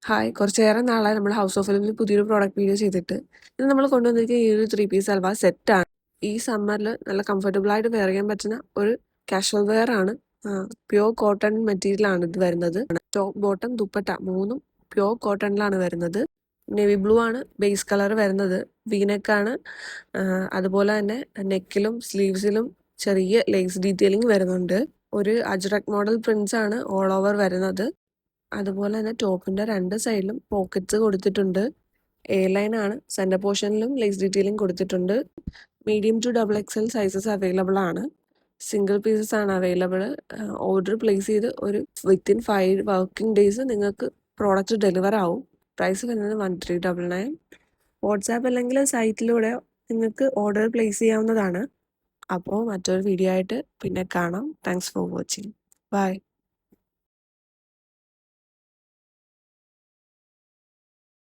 Hi, കുറച്ചേറെ നാളായി നമ്മൾ house of ഫിലിമിൽ പുതിയൊരു പ്രോഡക്റ്റ് വീഡിയോ ചെയ്തിട്ട്. ഇത് നമ്മൾ കൊണ്ടുവന്നിരിക്കുന്ന ഈ ഒരു 3 പീസ് സൽവാർ സെറ്റാണ്. ഈ സമ്മറിൽ നല്ല കംഫർട്ടബിൾ ആയിട്ട് വെയർ ചെയ്യാൻ പറ്റുന്ന ഒരു കാഷ്വൽ വെയർ ആണ്. പ്യോർ കോട്ടൺ മെറ്റീരിയലാണ് ഇത് വരുന്നത്. ടോപ്പ് ബോട്ടം ദുപ്പട്ട മൂന്നും പ്യോർ കോട്ടണിലാണ് വരുന്നത്. നേവി ബ്ലൂ ആണ് ബേസ് കളർ വരുന്നത്. വീനെക്കാണ്. അതുപോലെ തന്നെ നെക്കിലും സ്ലീവ്സിലും ചെറിയ ലേസ് ഡീറ്റെയിലിംഗ് വരുന്നുണ്ട്. ഒരു അജ്രക് മോഡൽ പ്രിന്റ്സ് ആണ് ഓൾ ഓവർ വരുന്നത്. അതുപോലെ തന്നെ ടോപ്പിന്റെ രണ്ട് സൈഡിലും പോക്കറ്റ്സ് കൊടുത്തിട്ടുണ്ട്. എ ലൈൻ ആണ്. സെന്റർ പോർഷനിലും ലേസ് ഡീറ്റെയിലിംഗ് കൊടുത്തിട്ടുണ്ട്. Medium to XXL sizes available ആണ്. സിംഗിൾ പീസസ് ആണ് അവൈലബിൾ. ഓർഡർ പ്ലേസ് ചെയ്ത് ഒരു വിത്തിൻ 5 വർക്കിംഗ് ഡേയ്സ് നിങ്ങൾക്ക് പ്രോഡക്റ്റ് ഡെലിവർ ആവും. പ്രൈസ് വരുന്നത് 1399. വാട്സാപ്പ് അല്ലെങ്കിൽ സൈറ്റിലൂടെ നിങ്ങൾക്ക് ഓർഡർ പ്ലേസ് ചെയ്യാവുന്നതാണ്. അപ്പോൾ മറ്റൊരു വീഡിയോ ആയിട്ട് പിന്നെ കാണാം. Thanks for watching. ബൈ.